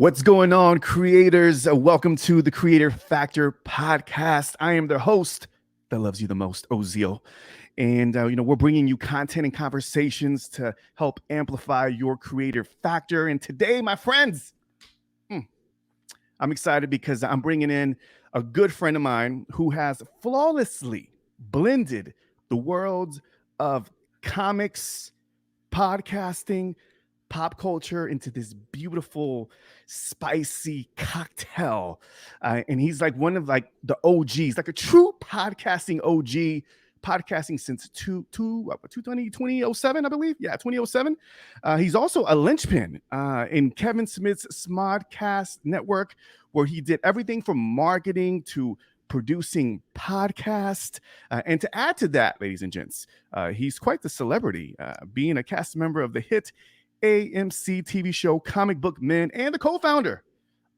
What's going on, creators? Welcome to the Creator Factor podcast. I am the host that loves you the most, Ozeal. And, we're bringing you content and conversations to help amplify your creator factor. And today, my friends, I'm excited because I'm bringing in a good friend of mine who has flawlessly blended the worlds of comics, podcasting, pop culture into this beautiful, spicy cocktail. And he's like one of like the OGs, like a true podcasting OG, podcasting since 2007, I believe. Yeah, 2007. He's also a linchpin in Kevin Smith's SModCast network, where he did everything from marketing to producing podcast. And to add to that, ladies and gents, he's quite the celebrity, being a cast member of the hit AMC TV show Comic Book Men and the co-founder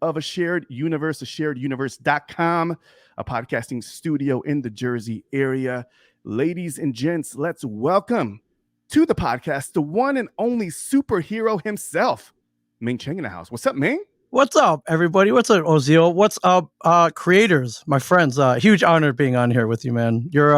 of A Shared Universe, ashareduniverse.com, a podcasting studio in the Jersey area. Ladies and gents, let's welcome to the podcast the one and only superhero himself, Ming Chen in the house. What's up, Ming? What's up, everybody? What's up, Ozeal? What's up, creators, my friends? Huge honor being on here with you, man. You're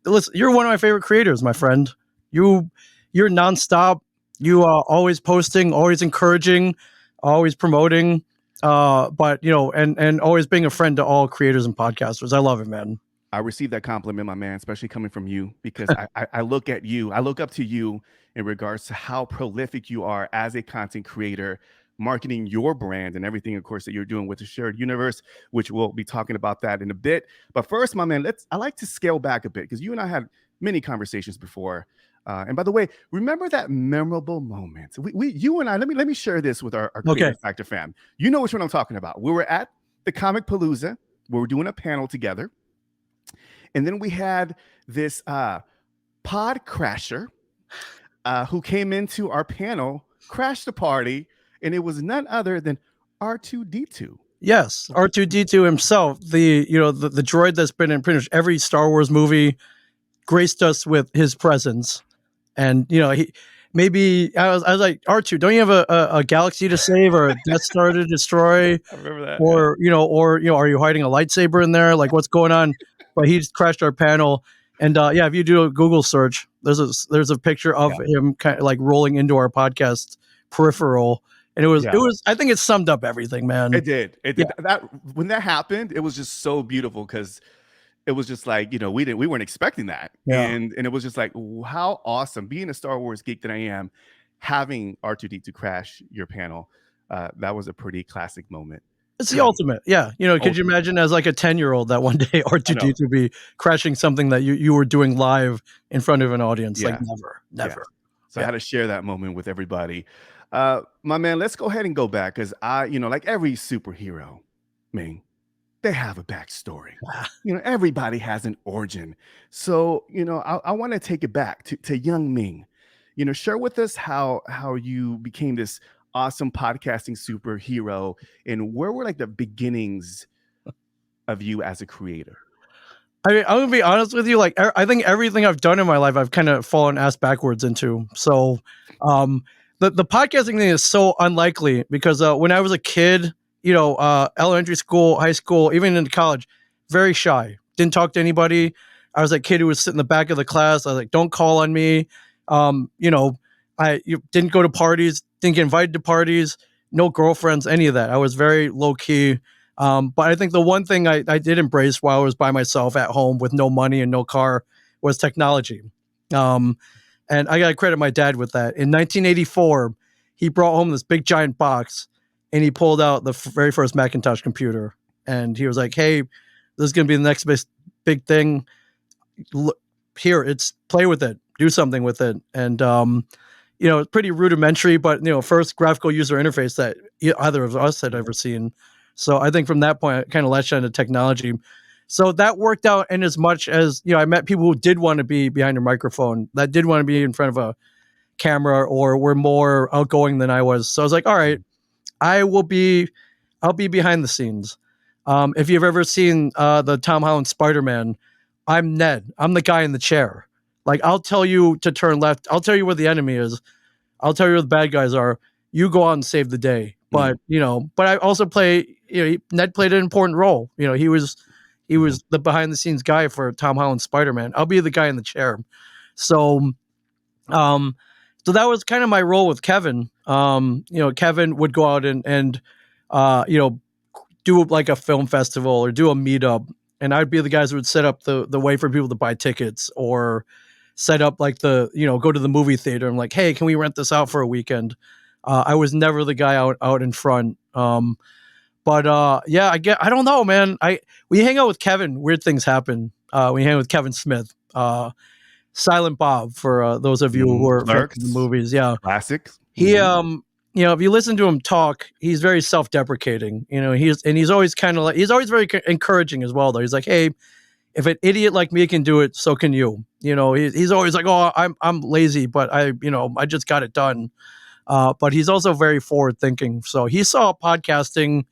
one of my favorite creators, my friend. You're nonstop. You are always posting, always encouraging, always promoting. But and always being a friend to all creators and podcasters. I love it, man. I received that compliment, my man, especially coming from you, because I look at you. I look up to you in regards to how prolific you are as a content creator, marketing your brand and everything, of course, that you're doing with the Shared Universe, which we'll be talking about that in a bit. But first, my man, I like to scale back a bit because you and I had many conversations before. And by the way, remember that memorable moment? You and I. Let me share this with our Creator Factor fam. You know which one I'm talking about. We were at the Comic Palooza. We were doing a panel together, and then we had this pod crasher who came into our panel, crashed the party, and it was none other than R2-D2. Yes, R2-D2 himself, the droid that's been in pretty much every Star Wars movie, graced us with his presence. And I was like, R2, don't you have a galaxy to save or a Death Star to destroy? I remember that. Or are you hiding a lightsaber in there? Like, what's going on? But he just crashed our panel. And if you do a Google search, there's a picture of him kind of like rolling into our podcast peripheral. And it was I think it summed up everything, man. It did. That when that happened, it was just so beautiful because it was just like, we weren't expecting that. Yeah. And it was just like, how awesome, being a Star Wars geek that I am, having R2-D2 crash your panel. That was a pretty classic moment. It's the ultimate. Yeah. Could you imagine as like a 10-year-old that one day R2-D2 be crashing something that you were doing live in front of an audience? Yeah. Like never. Yeah. So I had to share that moment with everybody. My man, let's go ahead and go back because like every superhero, Ming, they have a backstory. Everybody has an origin. So, I want to take it back to young Ming. Share with us how you became this awesome podcasting superhero and where were like the beginnings of you as a creator? I mean, I'm gonna be honest with you. Like, I think everything I've done in my life, I've kind of fallen ass backwards into. So, the podcasting thing is so unlikely because when I was a kid, elementary school, high school, even into college, very shy. Didn't talk to anybody. I was that kid who would sit in the back of the class. I was like, don't call on me. I didn't go to parties, didn't get invited to parties, no girlfriends, any of that. I was very low key. But I think the one thing I did embrace while I was by myself at home with no money and no car was technology. And I got to credit my dad with that. In 1984, he brought home this big giant box and he pulled out the very first Macintosh computer. And he was like, hey, this is going to be the next big thing. Look, here, play with it, do something with it. And, it's pretty rudimentary, but, first graphical user interface that either of us had ever seen. So I think from that point, I kind of latched onto technology. So that worked out in as much as, I met people who did want to be behind a microphone, that did want to be in front of a camera or were more outgoing than I was. So I was like, all right, I'll be behind the scenes. If you've ever seen the Tom Holland Spider-Man, I'm Ned. I'm the guy in the chair. Like, I'll tell you to turn left. I'll tell you where the enemy is. I'll tell you where the bad guys are. you go out and save the day. Mm. But I also play, Ned played an important role. He was the behind the scenes guy for Tom Holland's Spider-Man. I'll be the guy in the chair. So, um, so that was kind of my role with Kevin. Kevin would go out and do like a film festival or do a meetup, and I'd be the guys who would set up the way for people to buy tickets or set up like go to the movie theater and like, hey, can we rent this out for a weekend? I was never the guy out in front. But yeah, I don't know, man. We hang out with Kevin, weird things happen. We hang out with Kevin Smith, Silent Bob, for those of you who are fans of the Clerks, movies. Yeah, classics. he if you listen to him talk, he's very self-deprecating. He's always kind of like, he's always very encouraging as well. Though he's like, hey, if an idiot like me can do it, so can you. He's always like, oh, I'm lazy, but I just got it done. But he's also very forward thinking. So he saw podcasting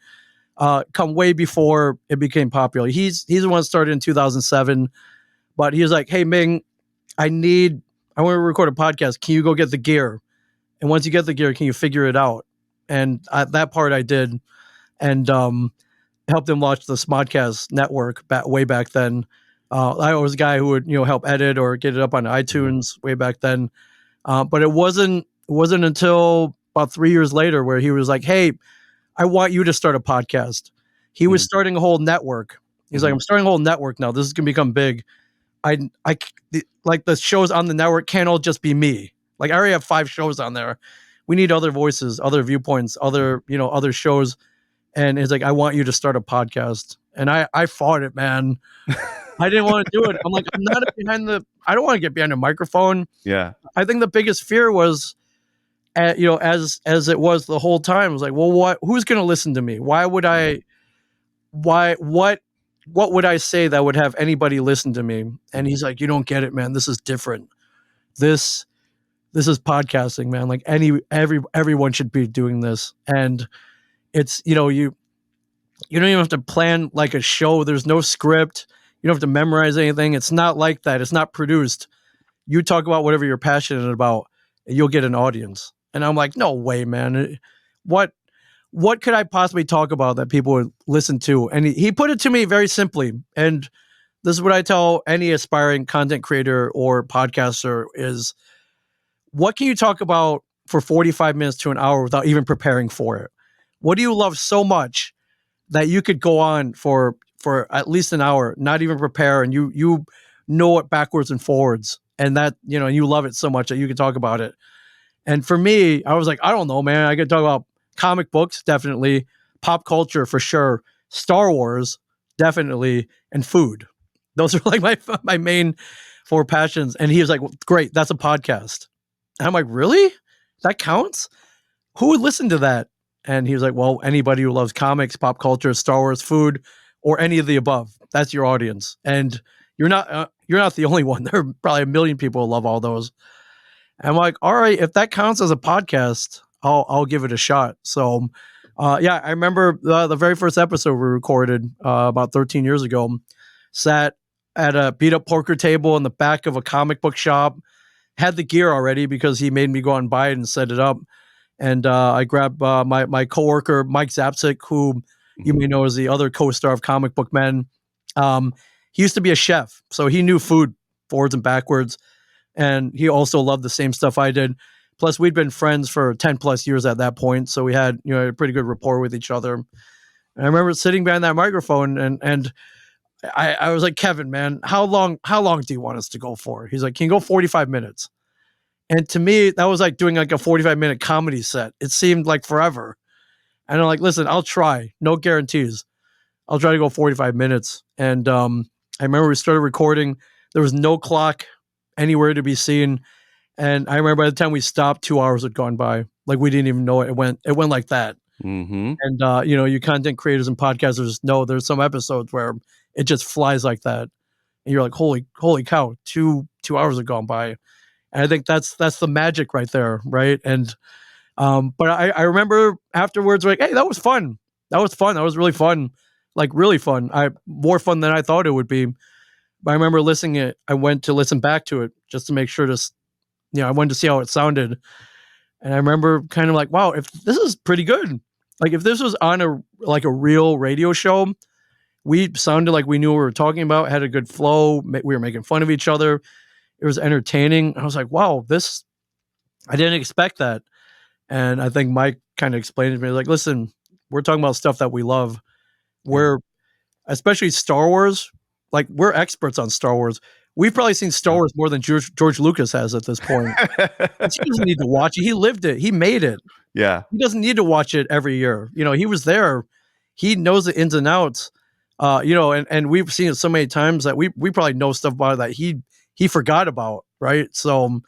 come way before it became popular. He's the one that started in 2007, but he was like, hey, Ming, I want to record a podcast. Can you go get the gear? And once you get the gear, can you figure it out? And that part I did, and helped him launch the SModCast network way back then. I was a guy who would help edit or get it up on iTunes way back then. But it wasn't until about 3 years later where he was like, hey, I want you to start a podcast. He was starting a whole network. He's like, I'm starting a whole network now. This is gonna become big. Like the shows on the network can't all just be me. Like I already have 5 shows on there. We need other voices, other viewpoints, other shows. And he's like, I want you to start a podcast. And I fought it, man. I didn't want to do it. I'm like, I'm not I don't want to get behind a microphone. Yeah. I think the biggest fear was, as it was the whole time, I was like, well, who's going to listen to me? What would I say that would have anybody listen to me? And he's like, you don't get it, man. This is different. This is podcasting, man. Like everyone should be doing this. And it's, you don't even have to plan like a show. There's no script. You don't have to memorize anything. It's not like that. It's not produced. You talk about whatever you're passionate about, and you'll get an audience. And I'm like, no way, man. What could I possibly talk about that people would listen to? And he put it to me very simply. And this is what I tell any aspiring content creator or podcaster is, what can you talk about for 45 minutes to an hour without even preparing for it? What do you love so much that you could go on for at least an hour, not even prepare, and you know it backwards and forwards, and that you love it so much that you can talk about it? And for me, I was like, I don't know, man. I could talk about comic books, definitely, pop culture for sure, Star Wars, definitely, and food. Those are like my main 4 passions. And he was like, well, great, that's a podcast. And I'm like, really? That counts? Who would listen to that? And he was like, well, anybody who loves comics, pop culture, Star Wars, food, or any of the above. That's your audience. And you're not the only one. There are probably a million people who love all those. And I'm like, all right, if that counts as a podcast, I'll give it a shot. So, yeah, I remember the very first episode we recorded about 13 years ago. Sat at a beat up poker table in the back of a comic book shop. Had the gear already because he made me go out and buy it and set it up. And I grabbed my coworker Mike Zapsik, who you may know as the other co-star of Comic Book Men. He used to be a chef, so he knew food forwards and backwards. And he also loved the same stuff I did. Plus, we'd been friends for 10 plus years at that point. So we had, a pretty good rapport with each other. And I remember sitting behind that microphone and I was like, Kevin, man, how long do you want us to go for? He's like, can you go 45 minutes? And to me, that was like doing like a 45-minute comedy set. It seemed like forever. And I'm like, listen, I'll try. No guarantees. I'll try to go 45 minutes. And I remember we started recording. There was no clock anywhere to be seen. And I remember by the time we stopped, 2 hours had gone by. Like we didn't even know it. It went like that. Mm-hmm. And you content creators and podcasters know there's some episodes where it just flies like that. And you're like, holy cow, 2 hours have gone by. And I think that's the magic right there, right? And but I remember afterwards, like, hey, that was fun. That was really fun, like really fun. More fun than I thought it would be. But I remember I went to listen back to it just to make sure I wanted to see how it sounded. And I remember kind of like, wow, if this is pretty good. Like if this was on a real radio show, we sounded like we knew what we were talking about, had a good flow, we were making fun of each other. It was entertaining. I was like, wow, this I didn't expect that. And I think Mike kind of explained it to me like, listen, we're talking about stuff that we love. Yeah. We're especially Star Wars, like we're experts on Star Wars. We've probably seen Star Wars more than George Lucas has at this point. He doesn't need to watch it. He lived it. He made it. Yeah. He doesn't need to watch it every year. He was there. He knows the ins and outs. And we've seen it so many times that we probably know stuff about it that he forgot about, right? So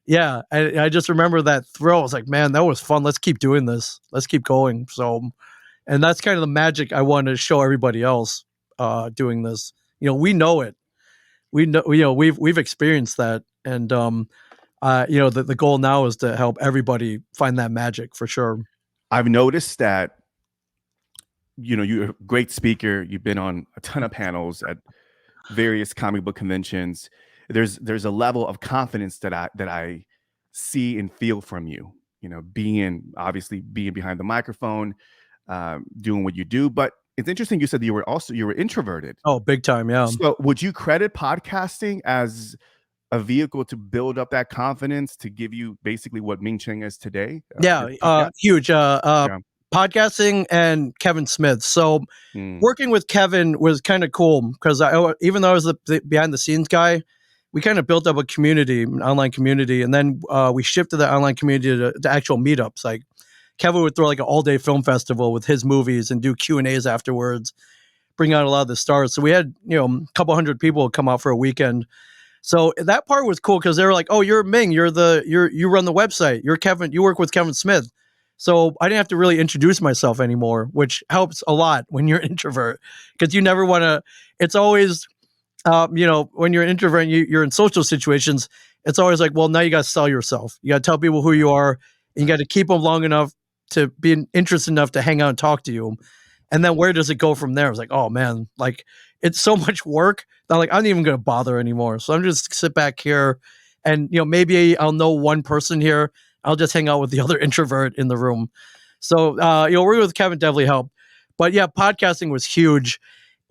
yeah, I just remember that thrill. I was like, man, that was fun. Let's keep doing this. Let's keep going. So, and that's kind of the magic I want to show everybody else doing this. We know it. We know, we've experienced that, and the goal now is to help everybody find that magic for sure. I've noticed that, you're a great speaker. You've been on a ton of panels at various comic book conventions. There's a level of confidence that I see and feel from you. Being behind the microphone, doing what you do. But it's interesting. You said you were introverted. Oh, big time, yeah. So would you credit podcasting as a vehicle to build up that confidence to give you basically what Ming Chen is today? Huge. Podcasting and Kevin Smith. So working with Kevin was kind of cool because even though I was the behind the scenes guy, we kind of built up a community, an online community, and then we shifted the online community to actual meetups. Like Kevin would throw like an all-day film festival with his movies and do Q&As afterwards, bring out a lot of the stars. So we had a couple hundred people come out for a weekend. So that part was cool because they were like, "Oh, you're Ming. You run the website. You're Kevin. You work with Kevin Smith." So I didn't have to really introduce myself anymore, which helps a lot when you're an introvert because you never want to. It's always, when you're an introvert and you're in social situations, it's always like, well, now you got to sell yourself. You got to tell people who you are, and you got to keep them long enough to be interested enough to hang out and talk to you. And then where does it go from there? I was like, oh man, like it's so much work that I'm not even going to bother anymore. So I'm just sit back here and, maybe I'll know one person here. I'll just hang out with the other introvert in the room. So, working with Kevin definitely helped. But yeah, podcasting was huge.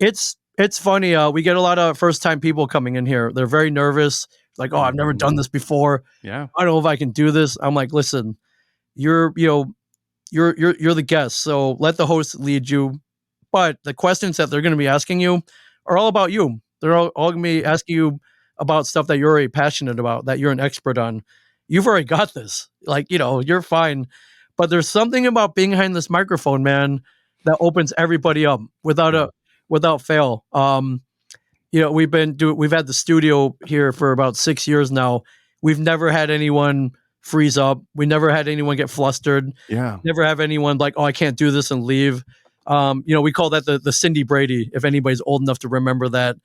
It's funny. We get a lot of first time people coming in here. They're very nervous. Like, oh, I've never done this before. Yeah. I don't know if I can do this. I'm like, listen, you're the guest. So let the host lead you. But the questions that they're going to be asking you are all about you. They're all going to be asking you about stuff that you're already passionate about, that you're an expert on. You've already got this. Like, you're fine. But there's something about being behind this microphone, man, that opens everybody up without fail. We've had the studio here for about 6 years now. We've never had anyone freeze up. We never had anyone get flustered. Yeah. Never have anyone like, oh, I can't do this and leave. We call that the Cindy Brady. If anybody's old enough to remember that,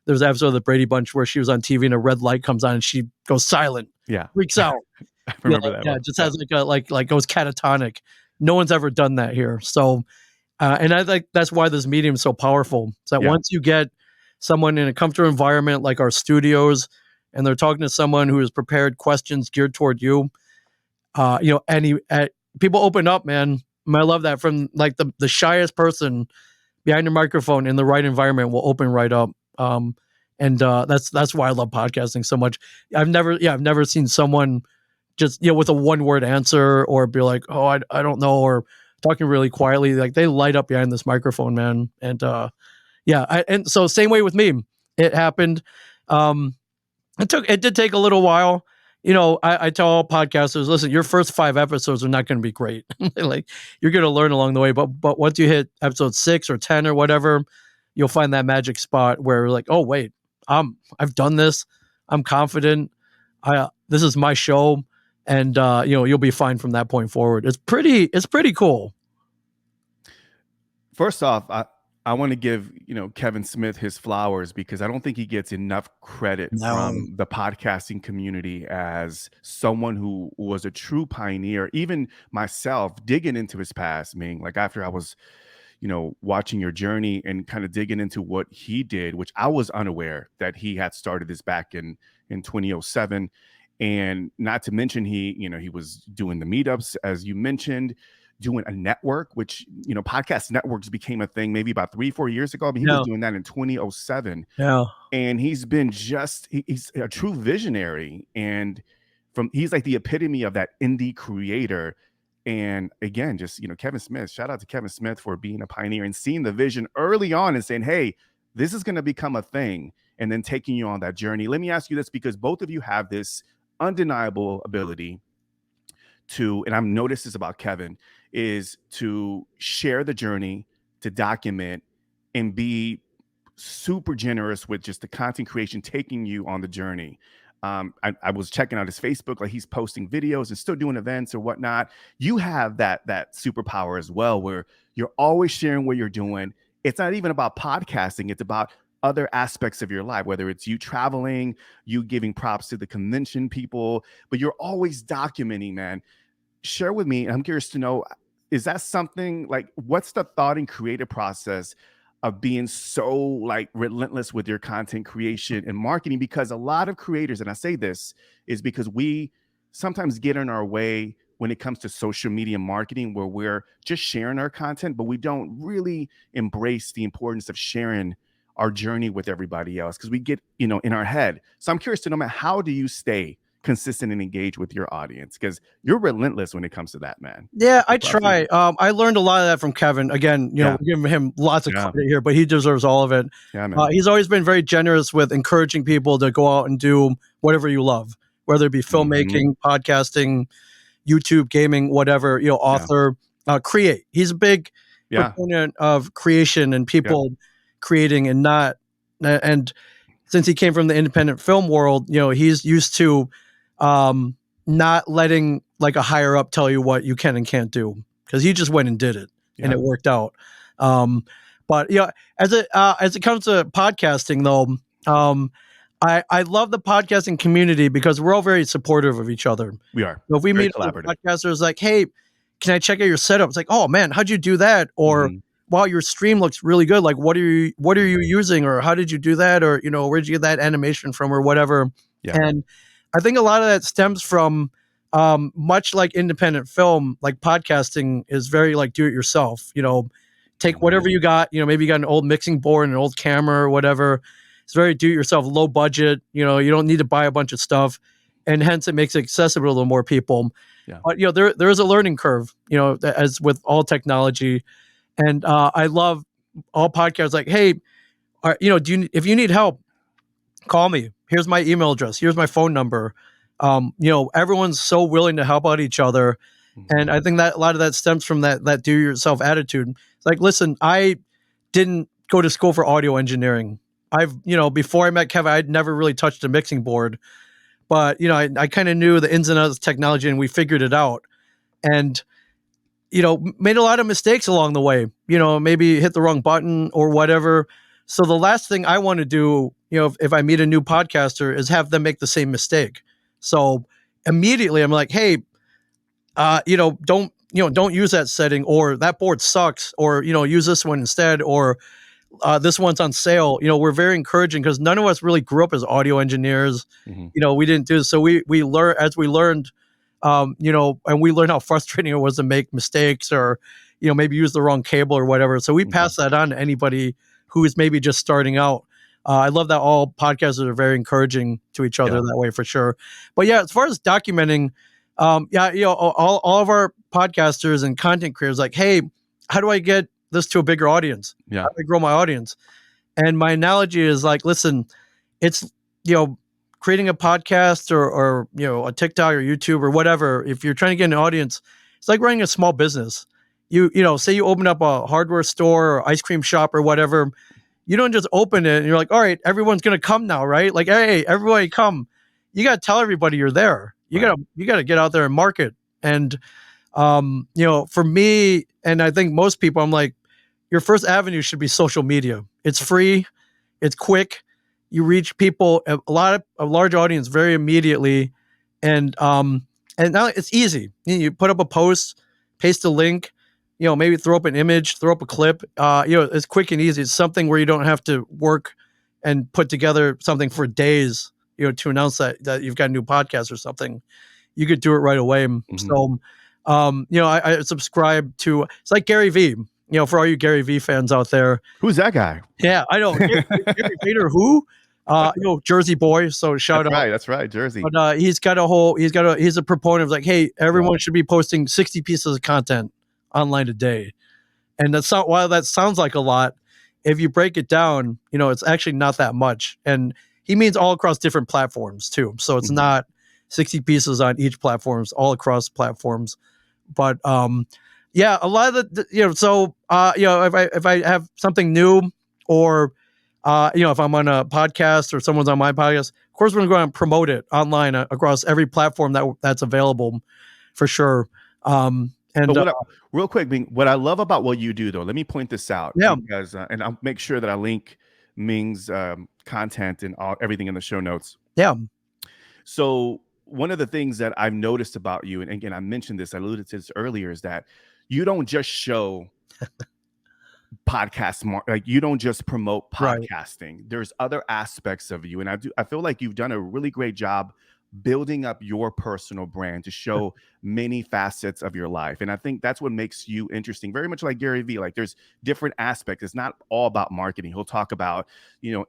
there was an episode of the Brady Bunch where she was on TV and a red light comes on and she goes silent. Yeah. Freaks out. I remember that. Yeah, just has like goes catatonic. No one's ever done that here. So, and I think that's why this medium is so powerful. Is that once you get someone in a comfortable environment like our studios, and they're talking to someone who has prepared questions geared toward you, people open up, man. I love that from like the shyest person behind a microphone in the right environment will open right up. That's why I love podcasting so much. I've never seen someone just, with a one word answer or be like, oh, I don't know, or talking really quietly. Like they light up behind this microphone, man. And, and so same way with me, it happened. It did take a little while. I tell all podcasters, listen, your first 5 episodes are not going to be great. Like you're going to learn along the way, but once you hit episode 6 or 10 or whatever, you'll find that magic spot where like, oh wait, I've done this. I'm confident. This is my show, and you'll be fine from that point forward. It's pretty cool. First off, I want to give Kevin Smith his flowers because I don't think he gets enough credit from the podcasting community as someone who was a true pioneer. Even myself, digging into his past, Ming, like after I was watching your journey and kind of digging into what he did, which I was unaware that he had started this back in 2007. And not to mention he was doing the meetups, as you mentioned, doing a network, which, podcast networks became a thing maybe about 3-4 years ago. I mean, he was Yeah. doing that in 2007. Yeah. And he's been he's a true visionary, and he's like the epitome of that indie creator. And again, just Kevin Smith, shout out to Kevin Smith for being a pioneer and seeing the vision early on and saying, hey, this is going to become a thing, and then taking you on that journey. Let me ask you this, because both of you have this undeniable ability to, and I've noticed this about Kevin, is to share the journey, to document, and be super generous with just the content creation, taking you on the journey. I was checking out his Facebook, like he's posting videos and still doing events or whatnot. You have that superpower as well, where you're always sharing what you're doing. It's not even about podcasting; it's about other aspects of your life, whether it's you traveling, you giving props to the convention people, but you're always documenting, man. Share with me, I'm curious to know, is that something like, what's the thought and creative process of being so like relentless with your content creation and marketing? Because a lot of creators, and I say this is because we sometimes get in our way when it comes to social media marketing, where we're just sharing our content, but we don't really embrace the importance of sharing our journey with everybody else, because we get in our head. So I'm curious to know, man, how do you stay consistent and engage with your audience? Because you're relentless when it comes to that, man. Yeah, I Props to you. try. I learned a lot of that from Kevin. Again, Yeah. we're giving him lots of Yeah. credit here, but he deserves all of it. Yeah, man. He's always been very generous with encouraging people to go out and do whatever you love, whether it be filmmaking, podcasting, YouTube, gaming, whatever, author, create. He's a big Yeah. proponent of creation and Yeah. people creating and not, and since he came from the independent film world, he's used to not letting like a higher up tell you what you can and can't do, because he just went and did it and Yeah. it worked out. But as it comes to podcasting though, I love the podcasting community because we're all very supportive of each other. We are. So if we Very meet other collaborative. podcasters, like, hey, can I check out your setup? It's like, oh man, how'd you do that? Or wow, your stream looks really good. Like, what are you using, or how did you do that, or where'd you get that animation from, or whatever. Yeah. And I think a lot of that stems from much like independent film, like podcasting is very like do it yourself. Take whatever you got. Maybe you got an old mixing board, an old camera, or whatever. It's very do it yourself, low budget. You don't need to buy a bunch of stuff, and hence it makes it accessible to more people. Yeah. But there is a learning curve. As with all technology. And I love all podcasts. Like, hey, if you need help, call me. Here's my email address. Here's my phone number. Everyone's so willing to help out each other, and I think that a lot of that stems from that do yourself attitude. It's like, listen, I didn't go to school for audio engineering. Before I met Kevin, I'd never really touched a mixing board, but I kind of knew the ins and outs of technology, and we figured it out. And made a lot of mistakes along the way, maybe hit the wrong button or whatever. So the last thing I want to do, if I meet a new podcaster, is have them make the same mistake. So immediately I'm like, hey, don't use that setting, or that board sucks, or, use this one instead, or this one's on sale. We're very encouraging because none of us really grew up as audio engineers. We didn't do so. We learn as we learned. And we learned how frustrating it was to make mistakes, or, maybe use the wrong cable or whatever. So we pass that on to anybody who is maybe just starting out. I love that all podcasters are very encouraging to each other that way, for sure. But yeah, as far as documenting, all of our podcasters and content creators, like, hey, how do I get this to a bigger audience? Yeah. How do I grow my audience? And my analogy is like, listen, it's, creating a podcast or a TikTok or YouTube or whatever. If you're trying to get an audience, it's like running a small business. Say you open up a hardware store or ice cream shop or whatever. You don't just open it and you're like, all right, everyone's gonna come now, right? Like, hey, everybody come. You gotta tell everybody you're there. You gotta get out there and market. And for me, and I think most people, I'm like, your first avenue should be social media. It's free, it's quick. You reach people, a large audience very immediately, and now it's easy. You put up a post, paste a link, maybe throw up an image, throw up a clip. It's quick and easy. It's something where you don't have to work and put together something for days, to announce that you've got a new podcast or something, you could do it right away. Mhm. So, I subscribe to, it's like Gary V. For all you Gary V fans out there. Who's that guy? Yeah, I know Gary Vader, who, Jersey boy. So shout out. That's right, Jersey. But he's a proponent of like, hey, everyone should be posting 60 pieces of content online a day. And that's not, while that sounds like a lot, if you break it down, it's actually not that much. And he means all across different platforms too. So it's Mhm. not 60 pieces on each platforms, all across platforms. But yeah, a lot of if I have something new, or if I'm on a podcast or someone's on my podcast, of course we're going to go out and promote it online across every platform that's available, for sure. And But real quick, Ming, what I love about what you do, though, let me point this out, yeah, because, and I'll make sure that I link Ming's content and everything in the show notes. yeah, So one of the things that I've noticed about you, and again, I mentioned this, I alluded to this earlier, is that you don't just show like you don't just promote right, podcasting. There's other aspects of you, and I feel like you've done a really great job building up your personal brand to show many facets of your life. And I think that's what makes you interesting, very much like Gary Vee. Like, there's different aspects. It's not all about marketing. He'll talk about,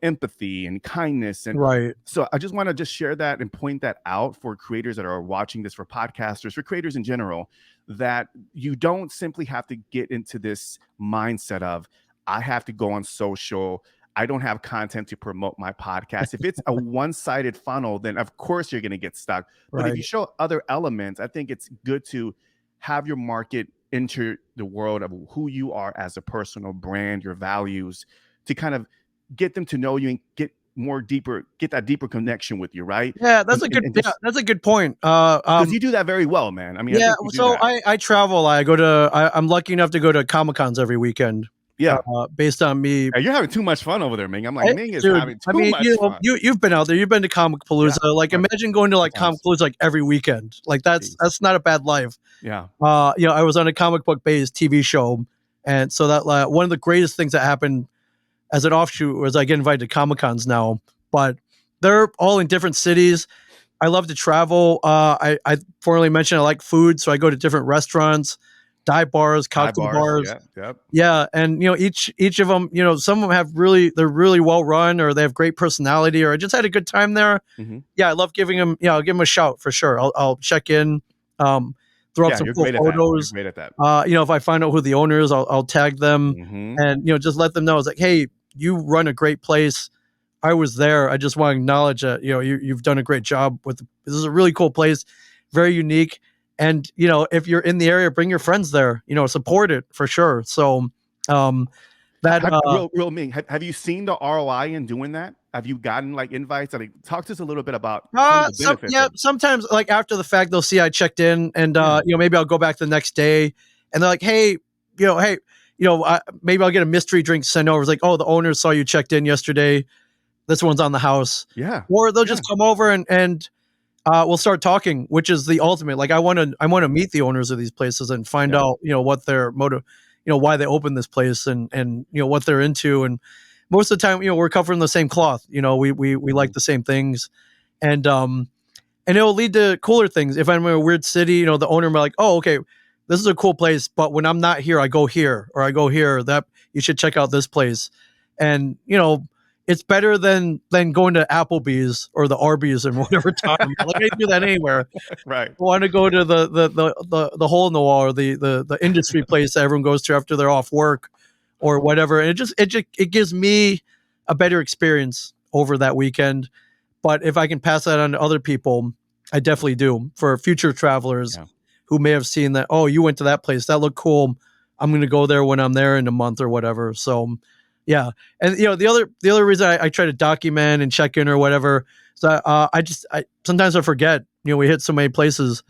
empathy and kindness. And right. so I just want to just share that and point that out for creators that are watching this, for podcasters, for creators in general, that you don't simply have to get into this mindset of, I have to go on social, I don't have content to promote my podcast. If it's a one-sided funnel, then of course you're going to get stuck. But if Right. you show other elements, I think it's good to have your market enter the world of who you are as a personal brand, your values, to kind of get them to know you and get that deeper connection with you, right? Yeah, that's And a good point. because you do that very well, man. I mean, I Yeah, think you do so that. I travel. I'm lucky enough to go to Comic-Cons every weekend. Yeah. Based on me. Hey, you're having too much fun over there, Ming. I'm like, Hey, Ming is dude, having too much fun. you've been out there. You've been to Comic Palooza. Yeah, Like, bunch imagine going to like Comic times. Palooza like every weekend. Like, Jeez. that's not a bad life. Yeah. I was on a comic book based TV show, and so that one of the greatest things that happened as an offshoot was I get invited to Comic Cons now, but they're all in different cities. I love to travel. I formerly mentioned I like food, so I go to different restaurants, dive bars, cocktail bars. Yeah. Yep. Yeah, and each of them, some of them they're really well run, or they have great personality, or I just had a good time there. Mm-hmm. Yeah, I love giving them. I'll give them a shout for sure. I'll check in, throw up some cool photos. You're great at that. If I find out who the owner is, I'll tag them, Mm-hmm. and just let them know. It's like, hey, you run a great place. I was there. I just want to acknowledge that you've done a great job with. This is a really cool place, very unique. And if you're in the area, bring your friends there. Support it for sure. So real Ming, have you seen the ROI in doing that? Have you gotten like invites? Like, talk to us a little bit about some of the benefits. Sometimes like after the fact, they'll see I checked in, and maybe I'll go back the next day, and they're like, hey, maybe I'll get a mystery drink sent over. It's like, oh, the owner saw you checked in yesterday. This one's on the house. Yeah. Or they'll just come over and we'll start talking, which is the ultimate. Like, I want to meet the owners of these places and find out, what their motive, why they opened this place, and what they're into. And most of the time, we're covering the same cloth. We like the same things, and it'll lead to cooler things. If I'm in a weird city, the owner will be like, oh, okay, this is a cool place, but when I'm not here, I go here, or I go here. That you should check out this place, and it's better than going to Applebee's or the Arby's and whatever time. Like, I do that anywhere. Right. I want to go to the hole in the wall, or the industry place that everyone goes to after they're off work or whatever. And it gives me a better experience over that weekend. But if I can pass that on to other people, I definitely do, for future travelers who may have seen that, oh, you went to that place, that looked cool, I'm going to go there when I'm there in a month or whatever. So yeah. And the other reason I try to document and check in or whatever, so I sometimes I forget. We hit so many places.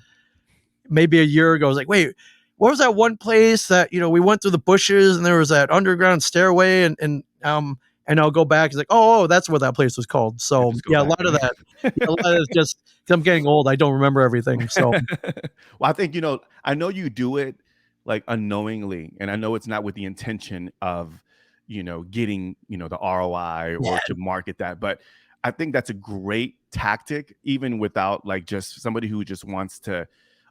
Maybe a year ago, I was like, wait, what was that one place that we went through the bushes and there was that underground stairway, and I'll go back. It's like, oh, that's what that place was called. So yeah, a lot of that. A lot of it's just, 'cause I'm getting old. I don't remember everything. So well, I think I know you do it like unknowingly, and I know it's not with the intention of getting the ROI or to market that, but I think that's a great tactic, even without like just somebody who just wants to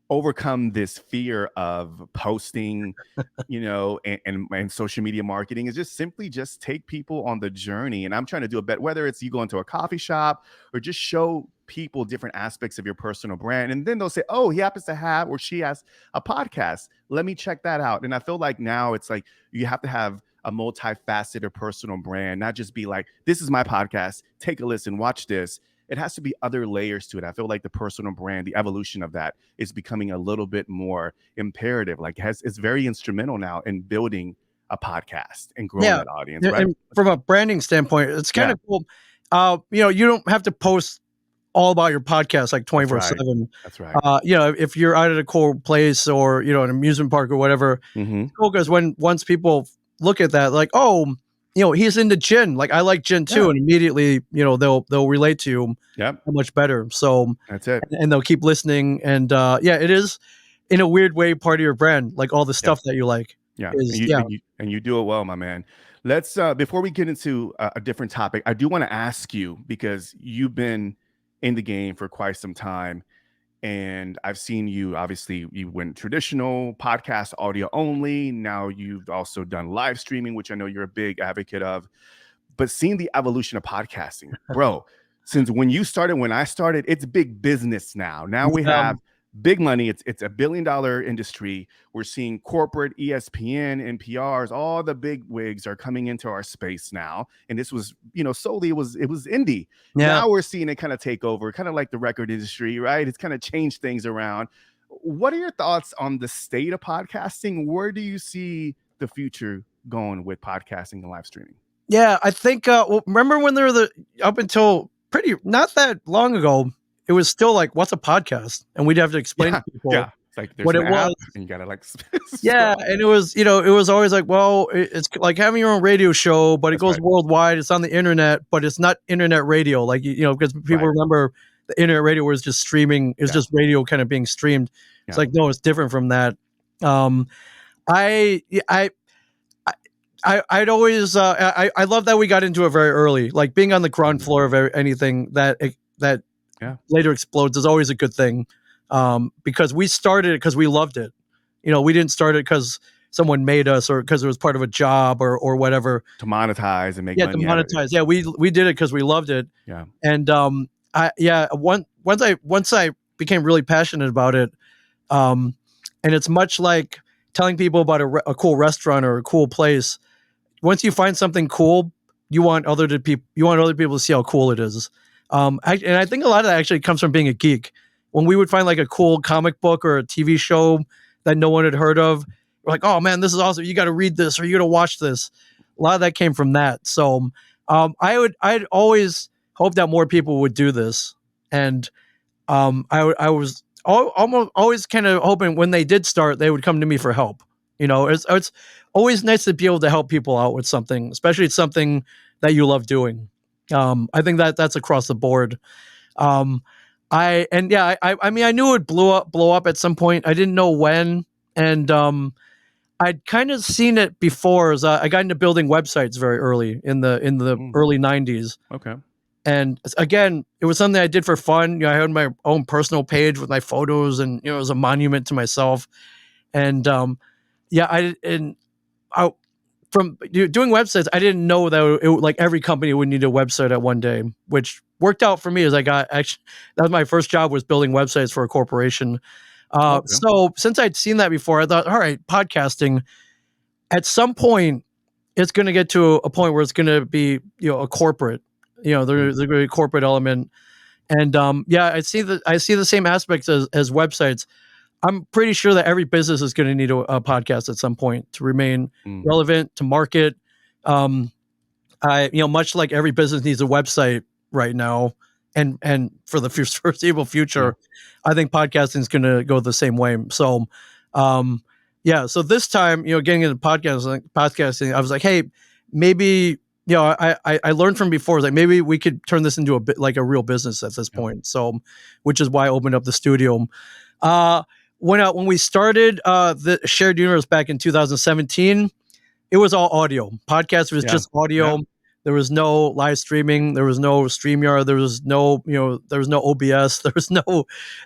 overcome this fear of posting, and social media marketing, is just simply just take people on the journey. And I'm trying to do a bet, whether it's you go into a coffee shop or just show people different aspects of your personal brand. And then they'll say, oh, he happens to have, or she has a podcast. Let me check that out. And I feel like now it's like you have to have a multifaceted personal brand, not just be like, this is my podcast, take a listen, watch this. It has to be other layers to it. I feel like the personal brand, the evolution of that is becoming a little bit more imperative. Like it's very instrumental now in building a podcast and growing Yeah. that audience, right? And from a branding standpoint, it's kind Yeah, of cool. You don't have to post all about your podcast like that's right. 24/7. That's right. If you're out at a cool place or, an amusement park or whatever, Mm-hmm. it's cool because once people look at that, like, oh, he's into gin. Like, I like gin too. Yeah. And immediately, they'll relate to you Yep. much better. So, That's it. and they'll keep listening. And it is in a weird way part of your brand. Like all the Yeah. stuff that you like Yeah. is, And you do it well, my man. Let's before we get into a different topic, I do want to ask you, because you've been in the game for quite some time. And I've seen you, obviously, you went traditional podcast, audio only. Now you've also done live streaming, which I know you're a big advocate of. But seeing the evolution of podcasting, bro, since when I started, it's big business now. Now we have big money. It's $1 billion industry. We're seeing corporate ESPN, NPRs, all the big wigs are coming into our space now. And this was, solely it was indie. Yeah. Now we're seeing it kind of take over, kind of like the record industry, right? It's kind of changed things around. What are your thoughts on the state of podcasting? Where do you see the future going with podcasting and live streaming? Yeah, I think. Remember when there were up until not that long ago, it was still like, "What's a podcast?" And we'd have to explain to people it's like there's what an it app, was. and you gotta like, Yeah, and it was always like, well, it's like having your own radio show, but it That's goes right. worldwide. It's on the internet, but it's not internet radio. Like because people remember the internet radio was just streaming. It was just radio kind of being streamed. It's like, no, it's different from that. I'd always I love that we got into it very early. Like being on the ground floor of anything that later explodes is always a good thing, because we started it because we loved it. We didn't start it because someone made us or because it was part of a job or whatever to monetize and make to money. monetize. Yeah, we did it because we loved it. Yeah, and once I became really passionate about it, and it's much like telling people about a cool restaurant or a cool place. Once you find something cool, you want other people to see how cool it is. And I think a lot of that actually comes from being a geek. When we would find like a cool comic book or a TV show that no one had heard of, we're like, oh man, this is awesome. You got to read this or you got to watch this. A lot of that came from that. So I'd always hoped that more people would do this. And I was almost always kind of hoping when they did start, they would come to me for help. It's always nice to be able to help people out with something, especially it's something that you love doing. I think that's across the board. I mean, I knew it would blow up at some point. I didn't know when, and I'd kind of seen it before. As I got into building websites very early in the early '90s. Okay. And again, it was something I did for fun. I had my own personal page with my photos, and it was a monument to myself. And from doing websites, I didn't know that like every company would need a website at one day, which worked out for me as that was my first job, was building websites for a corporation. So since I'd seen that before, I thought, all right, podcasting, at some point, it's going to get to a point where it's going to be, a corporate, there's going to be a corporate element. And I see the same aspects as websites. I'm pretty sure that every business is going to need a podcast at some point to remain relevant, to market. Much like every business needs a website right now, and for the foreseeable future, I think podcasting is going to go the same way. So, so this time, getting into podcasting, I was like, hey, maybe, I learned from before, like maybe we could turn this into a bit like a real business at this point. So, which is why I opened up the studio. When we started the Shared Universe back in 2017, it was all audio. Podcast was just audio. There was no live streaming. There was no StreamYard. There was no, there was no OBS.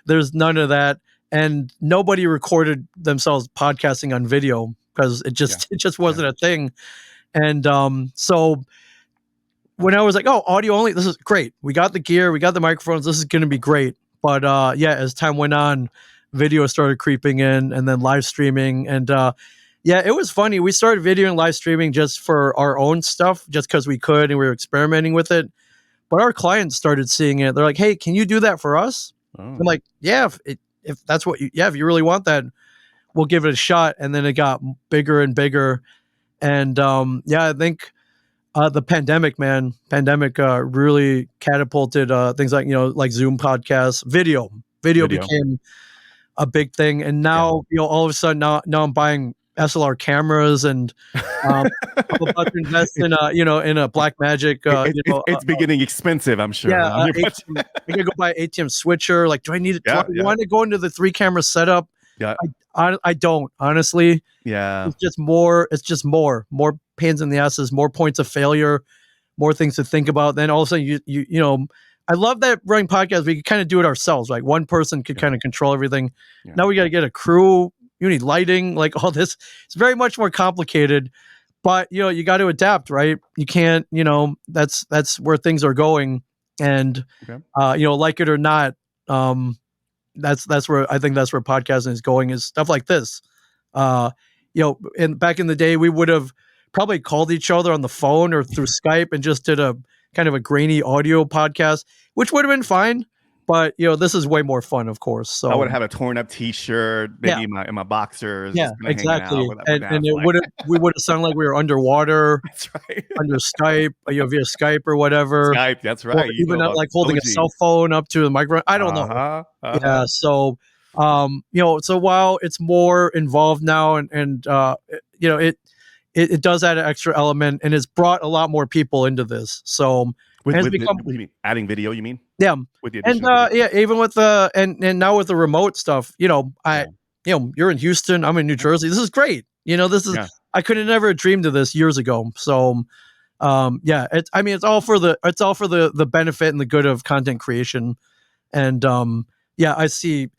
There's none of that. And nobody recorded themselves podcasting on video because Yeah. it just wasn't a thing. And so when I was like, oh, audio only, this is great. We got the gear, we got the microphones. This is going to be great. But yeah, as time went on, video started creeping in, and then live streaming. And yeah, it was funny. We started video and live streaming just for our own stuff, just because we could, and we were experimenting with it. But our clients started seeing it. They're like, hey, can you do that for us? Oh. I'm like, yeah, if that's what if you really want that, we'll give it a shot. And then it got bigger and bigger. And yeah, I think the pandemic really catapulted things like, like Zoom podcasts, video became a big thing. And now, all of a sudden now I'm buying SLR cameras, and I'm about to invest in in a Black Magic. It's beginning expensive, I'm sure. Yeah, I gotta go buy an ATM switcher. Like, do I need it? Do I want to go into the 3-camera setup? Yeah, I don't, honestly. Yeah, it's just more pains in the asses, more points of failure, more things to think about. Then all of a sudden you I love that running podcasts, we could kind of do it ourselves. Like, one person could kind of control everything. Now we got to get a crew. You need lighting, like all this. It's very much more complicated, but you got to adapt, right? You can't, that's where things are going. And like it or not, that's where I think that's where podcasting is going, is stuff like this. And back in the day, we would have probably called each other on the phone or through Skype and just did a kind of a grainy audio podcast, which would have been fine. But this is way more fun, of course. So I would have a torn up T-shirt, maybe in my boxers. Yeah, exactly. And we would have sounded like we were underwater. That's right. Under Skype, via Skype or whatever. Skype, that's right. Even like holding a cell phone up to the microphone. I don't know. Yeah. So, so while it's more involved now, and it does add an extra element, and it's brought a lot more people into this. So. What do you mean? Adding video, you mean? Yeah. With the and even with the and now with the remote stuff, you're in Houston, I'm in New Jersey. This is great. This is I could have never dreamed of this years ago. So it's all for the benefit and the good of content creation. And I see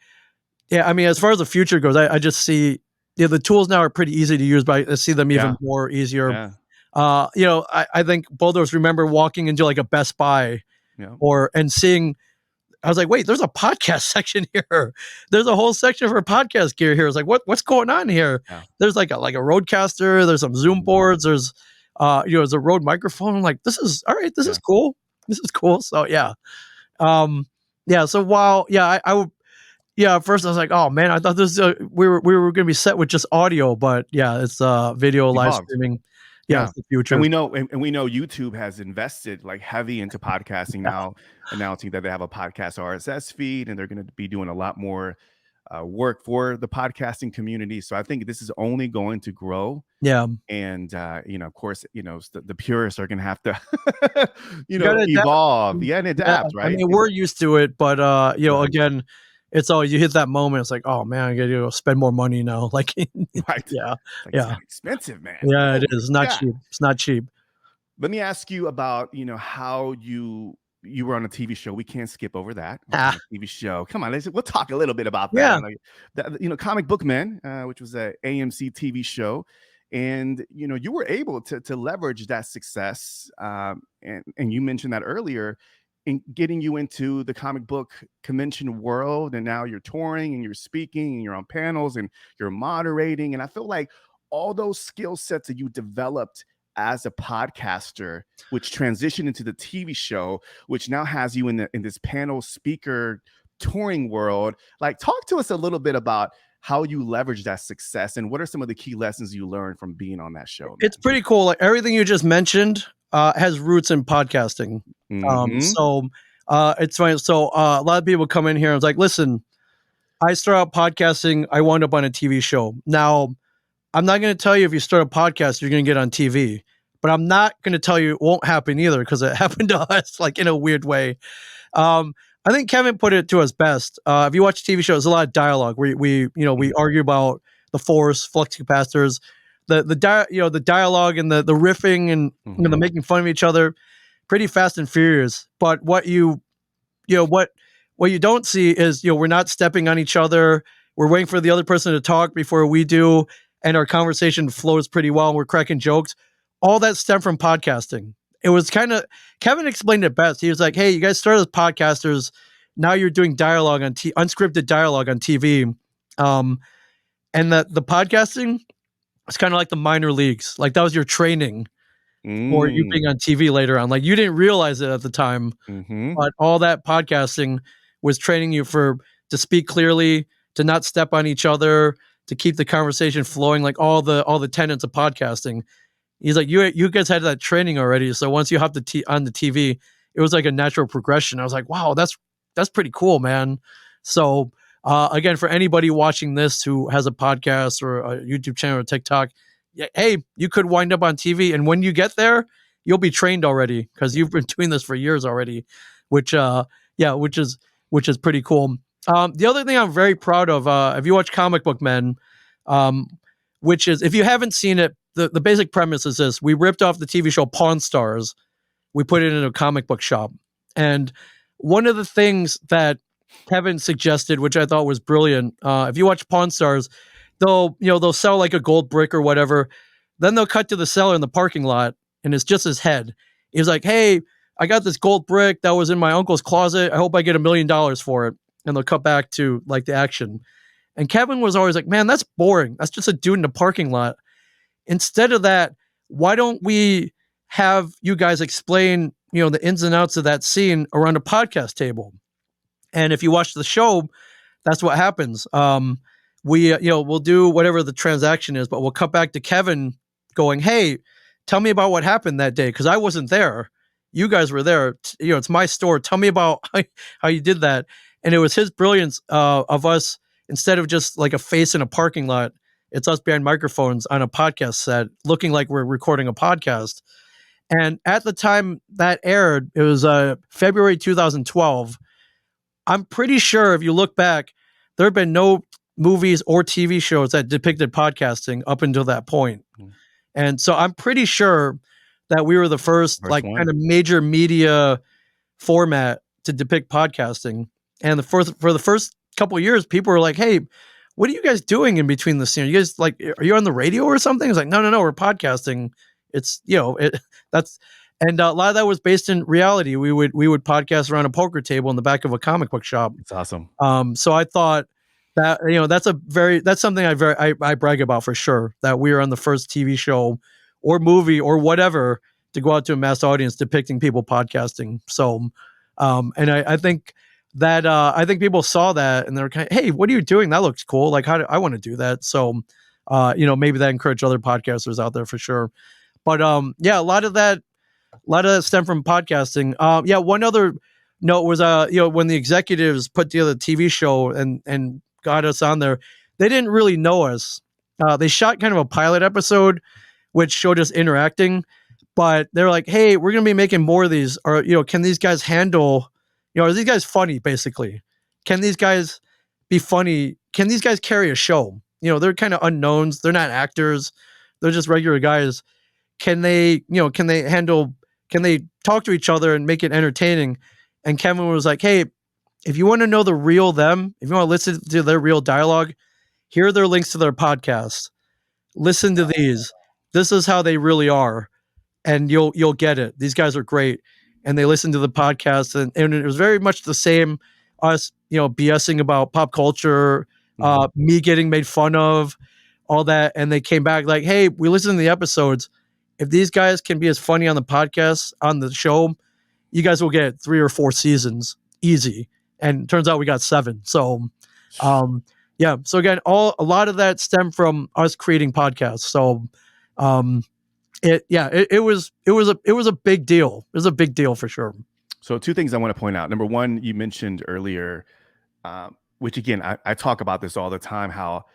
as far as the future goes, I just see the tools now are pretty easy to use, but I see them even more easier. Yeah. I think both of us remember walking into like a Best Buy and seeing, I was like, wait, there's a podcast section here. There's a whole section for podcast gear here. It's like, what's going on here? Yeah. There's like a Rodecaster. There's some Zoom boards. There's, there's a Rode microphone. I'm like, this is all right. This is cool. This is cool. So So while, I would, at first I was like, oh man, I thought this, we were going to be set with just audio, but it's video live streaming. Yeah, it's the future. And we know YouTube has invested like heavy into podcasting now, announcing that they have a podcast RSS feed, and they're going to be doing a lot more work for the podcasting community. So I think this is only going to grow. Yeah. And of course, the purists are going to have to evolve. And adapt, right? I mean, we're used to it, but again, it's all, you hit that moment. It's like, oh man, I got to spend more money now. Like, right. It's expensive, man. Yeah, it is. It's not cheap. It's not cheap. Let me ask you about, how you were on a TV show. We can't skip over that. TV show. Come on, we'll talk a little bit about that. Comic Book Men, which was a AMC TV show. And, you were able to leverage that success. And you mentioned that earlier, in getting you into the comic book convention world. And now you're touring and you're speaking and you're on panels and you're moderating. And I feel like all those skill sets that you developed as a podcaster, which transitioned into the TV show, which now has you in this panel speaker touring world. Like, talk to us a little bit about how you leverage that success and what are some of the key lessons you learned from being on that show, man? It's pretty cool. Like, everything you just mentioned has roots in podcasting. So it's funny. So a lot of people come in here and it's like, listen, I started out podcasting. I wound up on a TV show. Now, I'm not going to tell you if you start a podcast, you're going to get on TV, but I'm not going to tell you it won't happen either, because it happened to us, like, in a weird way. I think Kevin put it to us best. If you watch TV shows, there's a lot of dialogue. We argue about the force, flux capacitors. the dialogue and the riffing and the making fun of each other, pretty fast and furious. But what you don't see is we're not stepping on each other. We're waiting for the other person to talk before we do, and our conversation flows pretty well. And we're cracking jokes. All that stemmed from podcasting. It was kind of Kevin explained it best. He was like, "Hey, you guys started as podcasters. Now you're doing dialogue on unscripted dialogue on TV, and the podcasting is kind of like the minor leagues. Like that was your training for you being on TV later on. Like you didn't realize it at the time, but all that podcasting was training you to speak clearly, to not step on each other, to keep the conversation flowing, like all the tenets of podcasting." He's like, you guys had that training already. So once you hopped on the TV, it was like a natural progression. I was like, wow, that's pretty cool, man. So again, for anybody watching this who has a podcast or a YouTube channel or TikTok, hey, you could wind up on TV, and when you get there, you'll be trained already because you've been doing this for years already, which is pretty cool. The other thing I'm very proud of, if you watch Comic Book Men, which is, if you haven't seen it, the basic premise is this: we ripped off the TV show Pawn Stars, we put it in a comic book shop, and one of the things that Kevin suggested, which I thought was brilliant, if you watch Pawn Stars, they'll sell like a gold brick or whatever, then they'll cut to the seller in the parking lot, and it's just his head. He's like, "Hey, I got this gold brick that was in my uncle's closet. I hope I get $1 million for it." And they'll cut back to like the action. And Kevin was always like, "Man, that's boring. That's just a dude in the parking lot. Instead of that, why don't we have you guys explain, the ins and outs of that scene around a podcast table?" And if you watch the show, that's what happens. We'll do whatever the transaction is, but we'll cut back to Kevin going, "Hey, tell me about what happened that day, because I wasn't there. You guys were there. It's my store. Tell me about how you did that." And it was his brilliance of us, instead of just like a face in a parking lot, it's us behind microphones on a podcast set, looking like we're recording a podcast. And at the time that aired, it was February 2012. I'm pretty sure if you look back, there have been no movies or TV shows that depicted podcasting up until that point. And so I'm pretty sure that we were the first like kind of major media format to depict podcasting. And for the first couple of years, people were like, "Hey, what are you guys doing in between the scene? Are you guys like, are you on the radio or something?" It's like, no, we're podcasting. It's, that's, and a lot of that was based in reality. We would podcast around a poker table in the back of a comic book shop. It's awesome. So I thought that, that's something I brag about for sure, that we were on the first TV show or movie or whatever to go out to a mass audience depicting people podcasting. So, and I think that I think people saw that and they're kind of, "Hey, what are you doing? That looks cool. Like, how do I want to do that?" So, maybe that encouraged other podcasters out there for sure. But a lot of that stemmed from podcasting. One other note was when the executives put together the TV show and got us on there, they didn't really know us. They shot kind of a pilot episode, which showed us interacting, but they're like, "Hey, we're gonna be making more of these. Or can these guys handle? Are these guys funny? Basically, can these guys be funny? Can these guys carry a show? They're kind of unknowns. They're not actors. They're just regular guys. Can they handle? Can they talk to each other and make it entertaining?" And Kevin was like, "Hey, if you want to know the real them, if you want to listen to their real dialogue, here are their links to their podcasts. Listen to these. This is how they really are, and you'll get it. These guys are great." And they listened to the podcast, and it was very much the same. Us, BSing about pop culture, me getting made fun of, all that, and they came back like, "Hey, we listened to the episodes. If these guys can be as funny on the podcast, on the show, you guys will get 3 or 4 seasons easy." And it turns out we got 7. So, So again, a lot of that stemmed from us creating podcasts. So, it was a big deal. It was a big deal for sure. So 2 things I want to point out. Number 1, you mentioned earlier, which again, I talk about this all the time, how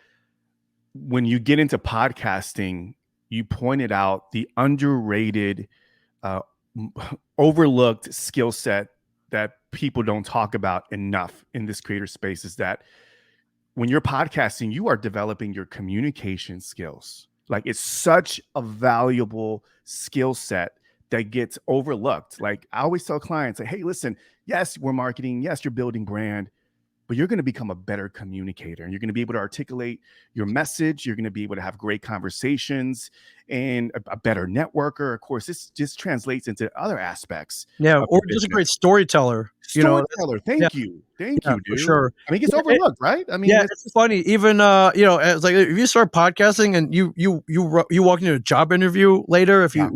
when you get into podcasting, you pointed out the underrated, overlooked skill set that people don't talk about enough in this creator space, is that when you're podcasting, you are developing your communication skills. Like it's such a valuable skill set that gets overlooked. Like I always tell clients, like, hey, listen, yes, we're marketing, yes, you're building brand, but you're going to become a better communicator and you're going to be able to articulate your message. You're going to be able to have great conversations and a better networker. Of course, this just translates into other aspects Yeah, of or your just a business. great storyteller. Storyteller, Yeah, thank you. Thank yeah, you, for dude. sure. I mean, it gets Yeah, overlooked, right? I mean, yeah, it's it's funny. Even it's like if you start podcasting and you walk into a job interview later, if yeah,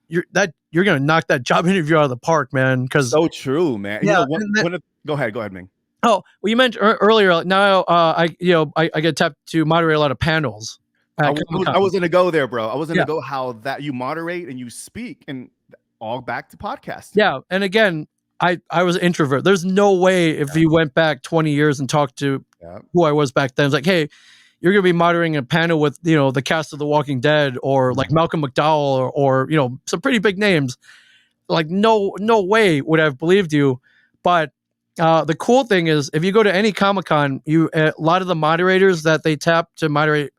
you're gonna knock that job interview out of the park, man. Because so true, man. You yeah, know, one of, go ahead, Ming. oh, well, you mentioned earlier. Like, now, I get tapped to moderate a lot of panels I at was, I Comic was, Con. I was gonna go there, bro. I was gonna Yeah, go how that you moderate and you speak and all back to podcasting. yeah. And again, I was an introvert. There's no way if Yeah, you went back 20 years and talked to yeah. who I was back then, it's like, hey, you're gonna be moderating a panel with the cast of The Walking Dead or like Mhm. Malcolm McDowell or some pretty big names. Like no way would I have believed you. But the cool thing is, if you go to any Comic Con, a lot of the moderators that they tap to moderate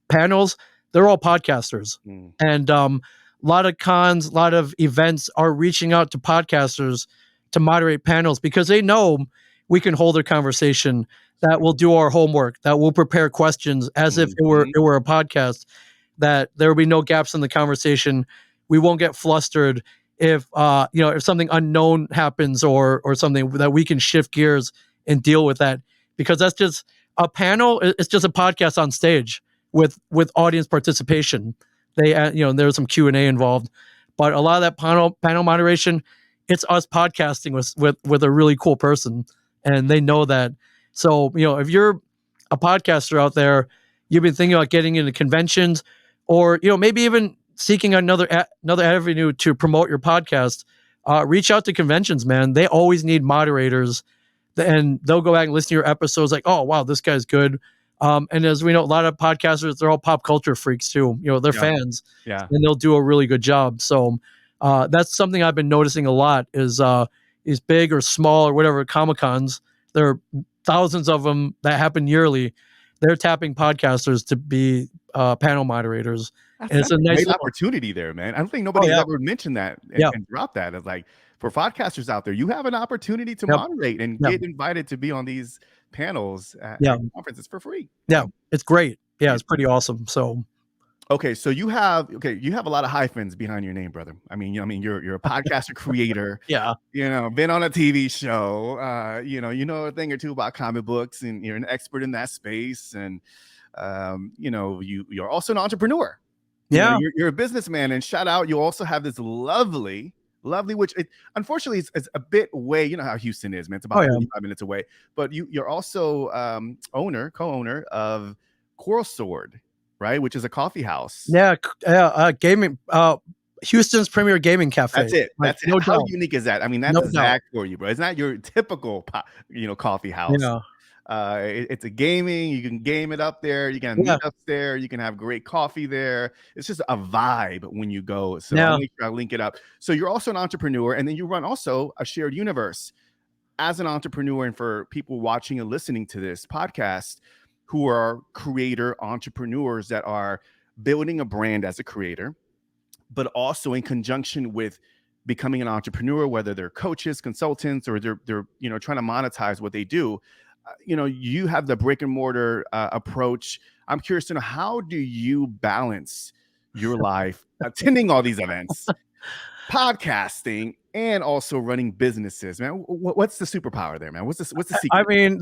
panels, they're all podcasters. Mm. And a lot of cons, a lot of events are reaching out to podcasters to moderate panels because they know we can hold a conversation, that will do our homework, that will prepare questions as if Mhm. it were a podcast, that there will be no gaps in the conversation. We won't get flustered if something unknown happens or something, that we can shift gears and deal with that, because that's just a panel. It's just a podcast on stage with audience participation. There's some Q&A involved, but a lot of that panel moderation, it's us podcasting with a really cool person, and they know that. So if you're a podcaster out there, you've been thinking about getting into conventions, or maybe even seeking another avenue to promote your podcast, reach out to conventions, man. They always need moderators, and they'll go back and listen to your episodes like, oh wow, this guy's good. And as we know, a lot of podcasters, they're all pop culture freaks too. They're Yeah, fans, yeah. and they'll do a really good job. So that's something I've been noticing a lot is big or small or whatever Comic Cons. There are thousands of them that happen yearly. They're tapping podcasters to be panel moderators, That's and it's that's a a nice great little. opportunity there, man. I don't think Oh nobody's yeah, ever mentioned that yeah, and dropped that. It's like for podcasters out there, you have an opportunity to yep, moderate and yeah, get invited to be on these panels yeah, at conferences for free. yeah. It's great. Yeah, Yeah. it's pretty awesome. So Okay, so you have a lot of hyphens behind your name, brother. I mean, you're a podcaster creator. yeah, Been on a TV show. You know a thing or two about comic books, and you're an expert in that space. And you're also an entrepreneur. yeah. You're a businessman. And shout out, you also have this lovely, which unfortunately is a bit away. You know how Houston is, man. It's Oh about yeah. 35 minutes away. But you're also co-owner of Coral Sword, right? Which is a coffee house. Yeah, gaming. Houston's premier gaming cafe. That's it. Like, That's it. no How doubt, unique is that? I mean, no that's doubt. Zach for you, bro. It's not your typical, coffee house. Yeah, It's a gaming. You can game it up there. You can have yeah, meetups there. You can have great coffee there. It's just a vibe when you go. So I'll yeah. make sure I link it up. So you're also an entrepreneur, and then you run also a shared universe as an entrepreneur. And for people watching and listening to this podcast who are creator entrepreneurs that are building a brand as a creator, but also in conjunction with becoming an entrepreneur, whether they're coaches, consultants, or they're trying to monetize what they do. You have the brick and mortar approach. I'm curious to know, how do you balance your life attending all these events, podcasting, and also running businesses, man? What's the superpower there, man? What's the I secret? mean,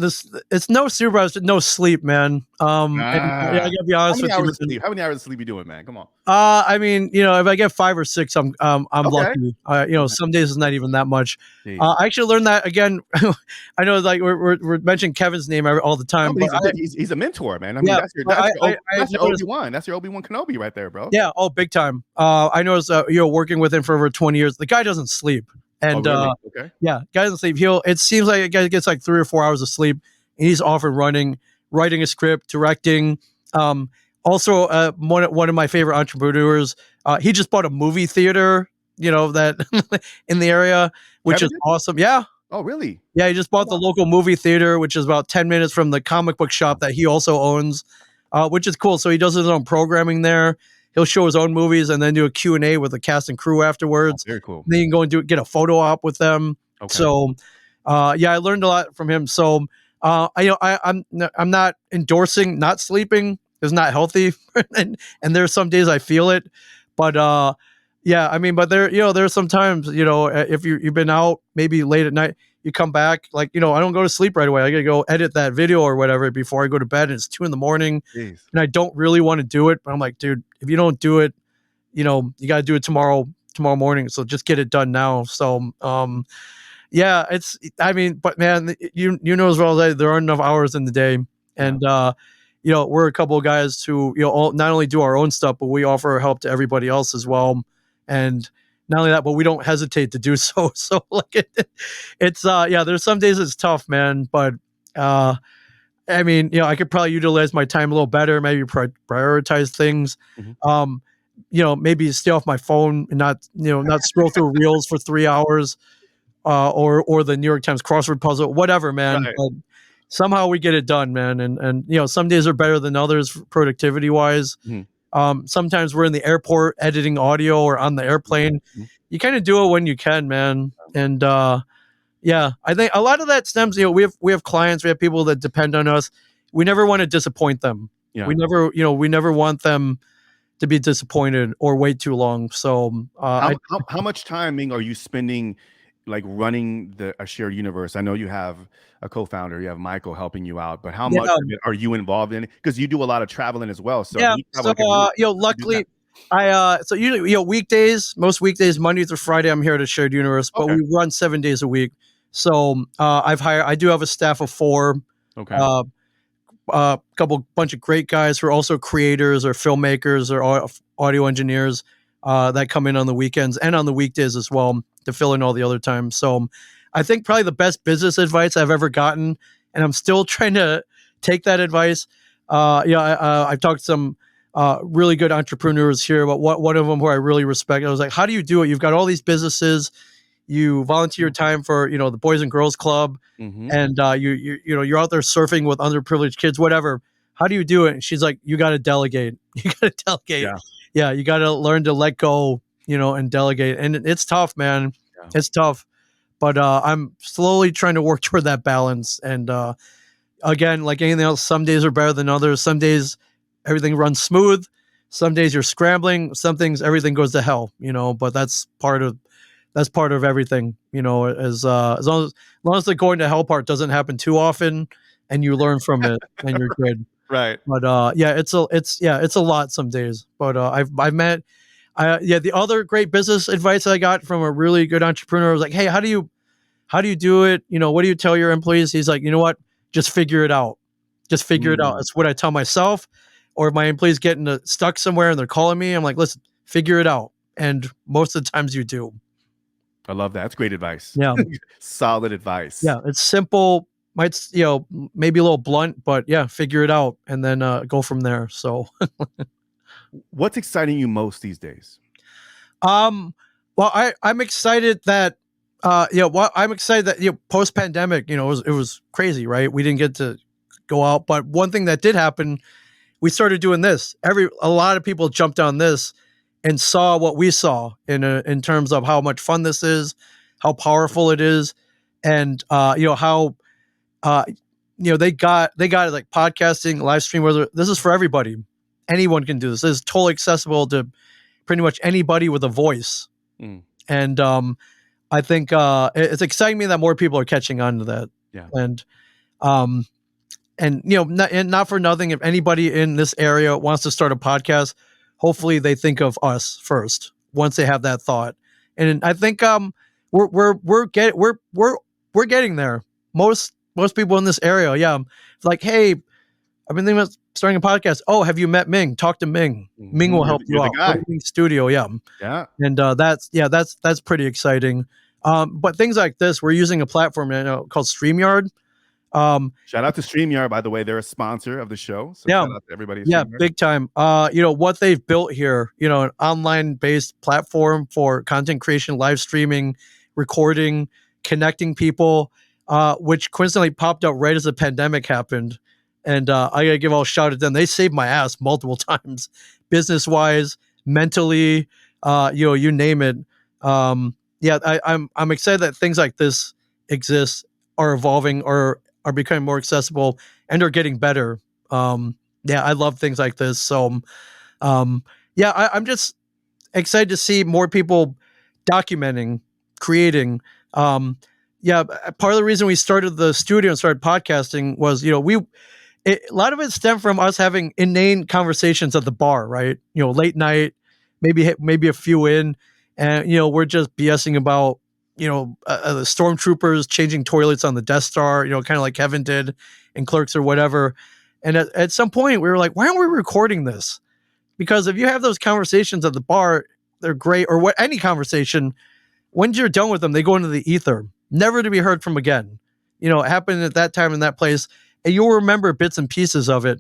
it's no super. It's no sleep, man. And I Ah, gotta be how honest many with you, hours of man. sleep? How many hours of sleep you doing, man? Come on. I mean, if I get 5 or 6, I'm Okay. lucky. Okay. Some days it's not even that much. Jeez. I actually learned that again. I know, like we're mentioning Kevin's name all the No, time, but but he's a mentor, man. I mean, yeah, that's your but that's your I that's your noticed. Obi-Wan. That's your Obi-Wan Kenobi right there, bro. Yeah, oh, big time. I noticed, working with him for over 20 years, the guy doesn't sleep, Oh, and really? Okay. yeah, guy doesn't sleep. It seems like a guy gets like 3 or 4 hours of sleep, and he's off and running, writing a script, directing. Um, Also, one of my favorite entrepreneurs, he just bought a movie theater, that in the area, which Kevin is did? awesome. Yeah, Oh, really? yeah, he just Oh, bought the wow. local movie theater, which is about 10 minutes from the comic book shop that he also owns. which is cool. So he does his own programming there. He'll show his own movies and then do a Q&A with the cast and crew Oh, afterwards. very cool. Then you can go and get a photo op with them. Okay. So, yeah, I learned a lot from him. So, I'm not endorsing not sleeping. It's not healthy, and there's some days I feel it, but yeah, I mean, but there's sometimes if you've been out maybe late at night, you come back like I don't go to sleep right away. I gotta go edit that video or whatever before I go to bed, and it's 2 a.m, Jeez. and I don't really want to do it, but I'm like, dude, if you don't do it, you got to do it tomorrow morning. So just get it done now. So, yeah, I mean, but man, you know as well as there aren't enough hours in the day. And, we're a couple of guys who, not only do our own stuff, but we offer help to everybody else as well. And not only that, but we don't hesitate to do so. So like it's, yeah, there's some days it's tough, man. But, I mean, I could probably utilize my time a little better, maybe prioritize things. Mhm. Maybe stay off my phone and not scroll through reels for 3 hours, or the New York Times crossword puzzle, whatever, man. Right. But somehow we get it done, man. And some days are better than others productivity wise. Mhm. Sometimes we're in the airport editing audio or on the airplane. Mhm. You kind of do it when you can, man. And yeah, I think a lot of that stems. We have clients, we have people that depend on us. We never want to disappoint them. Yeah. We never want them to be disappointed or wait too long. So How much time, Ming, are you spending like running a shared universe? I know you have a co-founder, you have Michael helping you out, but how much of it are you involved in? Because you do a lot of traveling as well. So yeah. you travel So like a- luckily, so usually weekdays, most weekdays, Monday through Friday, I'm here at a shared universe, but Okay. we run 7 days a week. So I do have a staff of 4. Okay. Bunch of great guys who are also creators or filmmakers or audio engineers that come in on the weekends and on the weekdays as well to fill in all the other times. So I think probably the best business advice I've ever gotten, and I'm still trying to take that advice. I've talked to some really good entrepreneurs here, but one of them who I really respect, I was like, how do you do it? You've got all these businesses, you volunteer time for the Boys and Girls Club, Mhm. and you're out there surfing with underprivileged kids, whatever. How do you do it? And she's like, you got to delegate. You got to delegate. Yeah. Yeah, you got to learn to let go, and delegate. And it's tough, man. Yeah. It's tough. But I'm slowly trying to work toward that balance. And again, like anything else, some days are better than others. Some days everything runs smooth. Some days you're scrambling. Some things everything goes to hell. But that's part of everything. As long as the going to hell part doesn't happen too often, and you learn from it, and you're good. Right. But yeah, it's a lot some days. But I've met the other great business advice I got from a really good entrepreneur was like, hey, how do you do it? What do you tell your employees? He's like, you know what? Just figure it out. Just figure it out. That's what I tell myself. Or if my employees getting stuck somewhere and they're calling me, I'm like, listen, figure it out. And most of the times you do. I love that. That's great advice. Yeah. Solid advice. Yeah. It's simple. Might, maybe a little blunt, but yeah, figure it out and then go from there. So, What's exciting you most these days? well, I'm excited that, I'm excited that, post pandemic, it was crazy, right? We didn't get to go out, but one thing that did happen, we started doing this. A lot of people jumped on this and saw what we saw in terms of how much fun this is, how powerful it is, and how they got it, like podcasting, live stream. Whether this is for everybody, anyone can do this. This is totally accessible to pretty much anybody with a voice. Mm. And I think it's exciting me that more people are catching on to that. Yeah. And not for nothing, if anybody in this area wants to start a podcast, hopefully they think of us first once they have that thought. And I think we're getting there. Most people in this area, yeah, like, hey, I've been thinking about starting a podcast. Oh, have you met Ming? Talk to Ming. Mhm. Ming will help you You're out. the guy. Ming Studio, yeah. Yeah. And that's pretty exciting. But things like this, we're using a platform called StreamYard. Shout out to StreamYard, by the way. They're a sponsor of the show. So Yeah. shout out to everybody. at Yeah, StreamYard. big time. What they've built here, an online based platform for content creation, live streaming, recording, connecting people, which coincidentally popped up right as the pandemic happened. And I gotta give all shout out to them. They saved my ass multiple times, business wise, mentally, you name it. Yeah, I'm excited that things like this exist, are evolving, or are becoming more accessible, and are getting better. Yeah, I love things like this. So, um, yeah, I'm just excited to see more people documenting, creating. Um, yeah, part of the reason we started the studio and started podcasting was, a lot of it stemmed from us having inane conversations at the bar, right? Late night, maybe a few in, and we're just BSing about the stormtroopers changing toilets on the Death Star, kind of like Kevin did in Clerks or whatever. And at some point, we were like, why aren't we recording this? Because if you have those conversations at the bar, they're great, or what any conversation. Once you're done with them, they go into the ether, never to be heard from again. It happened at that time in that place, and you'll remember bits and pieces of it.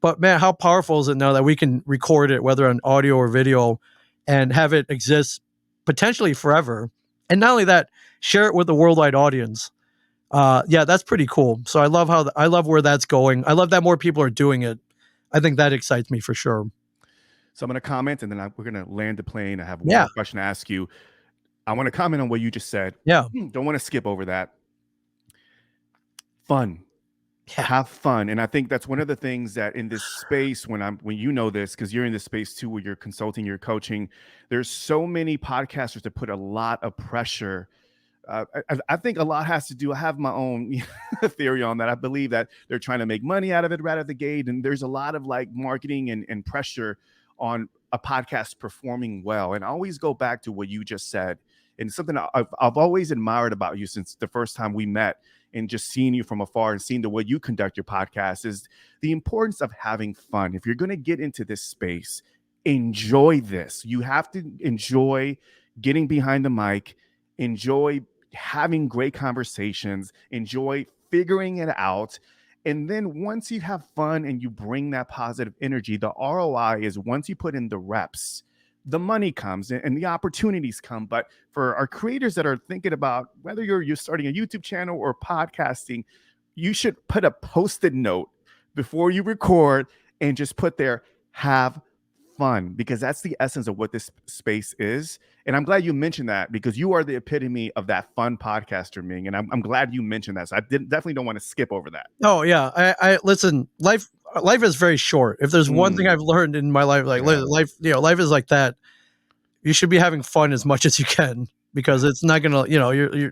But man, how powerful is it now that we can record it, whether on audio or video, and have it exist potentially forever? And not only that, share it with the worldwide audience. Yeah, that's pretty cool. So I love where that's going. I love that more people are doing it. I think that excites me for sure. So I'm going to comment, and then we're going to land the plane. I have one Yeah, more question to ask you. I want to comment on what you just said. yeah, Don't want to skip over that. Fun. yeah. Have fun. And I think that's one of the things that in this space, when you know this, because you're in this space too, where you're consulting, you're coaching, there's so many podcasters that put a lot of pressure. I think a lot has to do. I have my own theory on that. I believe that they're trying to make money out of it right at the gate, and there's a lot of like marketing and pressure on a podcast performing well. And I always go back to what you just said, and something I've always admired about you since the first time we met, and just seeing you from afar and seeing the way you conduct your podcast is the importance of having fun. If you're going to get into this space, enjoy this. You have to enjoy getting behind the mic, enjoy having great conversations, enjoy figuring it out. And then once you have fun and you bring that positive energy, the ROI is once you put in the reps, the money comes and the opportunities come. But for our creators that are thinking about whether you're starting a YouTube channel or podcasting, you should put a post-it note before you record and just put there, have fun, because that's the essence of what this space is. And I'm glad you mentioned that, because you are the epitome of that fun podcaster, Ming. And I'm glad you mentioned that. So I definitely don't want to skip over that. Oh yeah, I listen. Life is very short. If there's one thing I've learned in my life, like Yeah. life, life is like that. You should be having fun as much as you can, because it's not gonna, you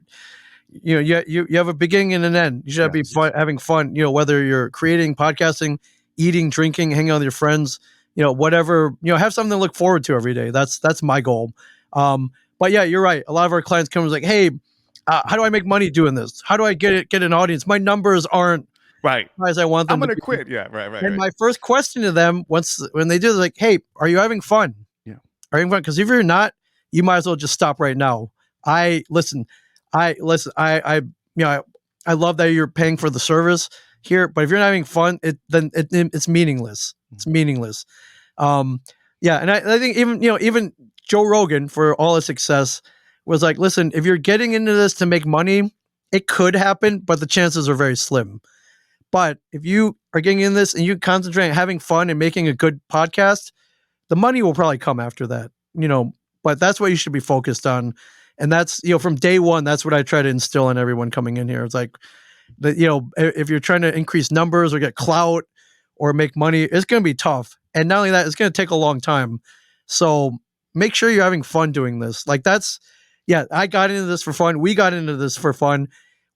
have a beginning and an end. You should be Yes. having fun. Whether you're creating, podcasting, eating, drinking, hanging out with your friends, whatever. Have something to look forward to every day. That's my goal. But yeah, you're right. A lot of our clients come and like, hey, how do I make money doing this? How do I get an audience? My numbers aren't Right. as I want I'm them to going to be. quit. Yeah. Right. And my first question to them, when they do, is like, hey, are you having fun? Yeah. Are you having fun? Because if you're not, you might as well just stop right now. I listen. I love that you're paying for the service here, but if you're not having fun, it's meaningless. It's meaningless. Um, yeah, and I think even Joe Rogan, for all his success, was like, listen, if you're getting into this to make money, it could happen, but the chances are very slim. But if you are getting in this and you concentrate on having fun and making a good podcast, the money will probably come after that. But that's what you should be focused on. And that's, from day one, that's what I try to instill in everyone coming in here. It's like that, if you're trying to increase numbers or get clout or make money, it's going to be tough. And not only that, it's going to take a long time. So make sure you're having fun doing this. Like yeah, I got into this for fun. We got into this for fun.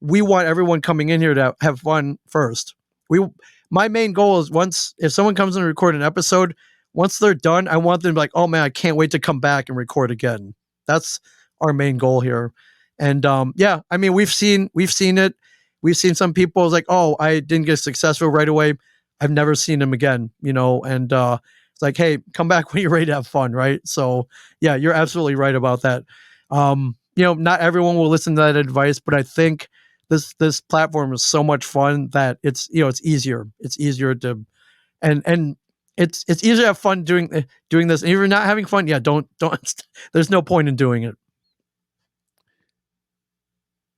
We want everyone coming in here to have fun first. My main goal is, if someone comes in and record an episode, once they're done, I want them to be like, oh man, I can't wait to come back and record again. That's our main goal here. And yeah, I mean, we've seen it. We've seen some people like, oh, I didn't get successful right away. I've never seen them again, and it's like, hey, come back when you're ready to have fun, right? So yeah, you're absolutely right about that. Not everyone will listen to that advice, but I think this platform is so much fun that it's easier. It's easier to and it's easier to have fun doing this. And if you're not having fun, yeah, don't. There's no point in doing it.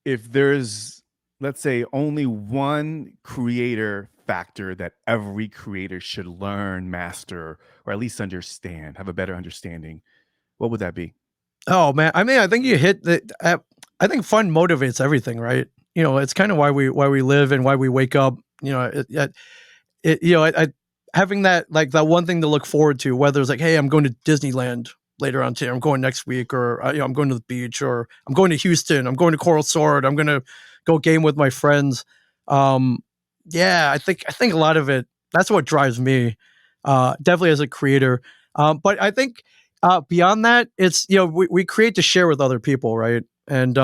If there's, let's say, only one creator factor that every creator should learn, master, or at least understand, have a better understanding, what would that be? Oh man, I mean, I think you hit the. I think fun motivates everything, right? It's kind of why we live and why we wake up. I having that like that one thing to look forward to, whether it's like, hey, I'm going to Disneyland later on today, I'm going next week, or I'm going to the beach, or I'm going to Houston, I'm going to Coral Sword, I'm going to go game with my friends. Um, yeah, I think a lot of it. That's what drives me, definitely as a creator. But I think beyond that, it's we create to share with other people, right? And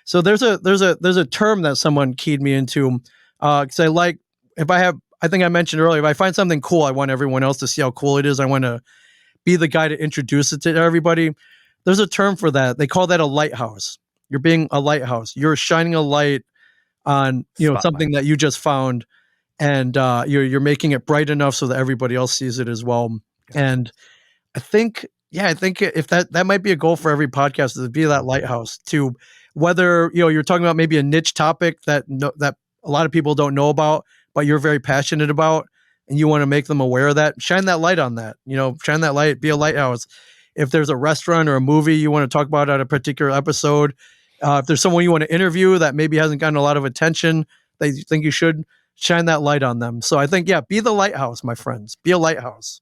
so there's a term that someone keyed me into because I like if I have I think I mentioned earlier, if I find something cool, I want everyone else to see how cool it is. I want to be the guy to introduce it to everybody. There's a term for that. They call that a lighthouse. You're being a lighthouse. You're shining a light on something Spotlight. that you just found, and you're making it bright enough so that everybody else sees it as well. Yes. And I think if that might be a goal for every podcast is to be that Mhm. lighthouse to whether you're talking about maybe a niche topic that a lot of people don't know about, but you're very passionate about, and you want to make them aware of that. Shine that light on that. Shine that light. Be a lighthouse. If there's a restaurant or a movie you want to talk about at a particular episode, if there's someone you want to interview that maybe hasn't gotten a lot of attention, that you think you should shine that light on them. So I think be the lighthouse, my friends. Be a lighthouse.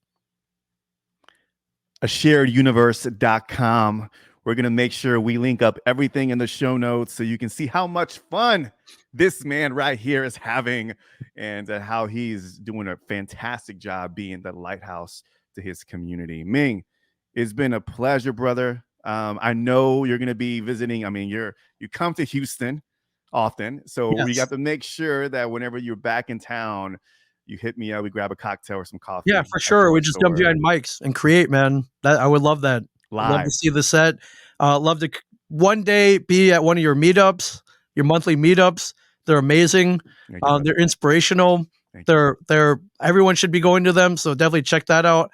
A shareduniverse.com. We're going to make sure we link up everything in the show notes so you can see how much fun this man right here is having and how he's doing a fantastic job being the lighthouse to his community. Ming, it's been a pleasure, brother. I know you're going to be visiting. I mean, you come to Houston often, so we got Yes. to make sure that whenever you're back in town, you hit me up. We grab a cocktail or some Yeah, coffee for at sure. your We just jump store behind mics and create, man. That I would love that. I'd love to live. see the set. Love to one day be at one of your meetups, your monthly meetups. They're amazing. Thank you, They're brother. inspirational. Thank you. They're everyone should be going to them. So definitely check that out.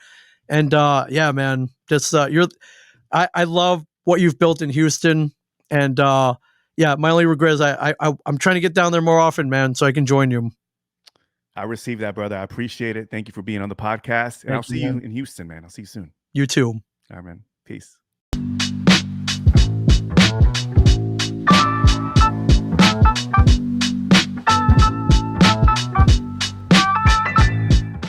And yeah, man, just I love what you've built in Houston. And yeah, my only regret is I'm trying to get down there more often, man, so I can join you. I received that, brother. I appreciate it. Thank you for being on the podcast. And I'll Thank you, see you man. in Houston, man. I'll see you soon. You too. All right, man. Peace.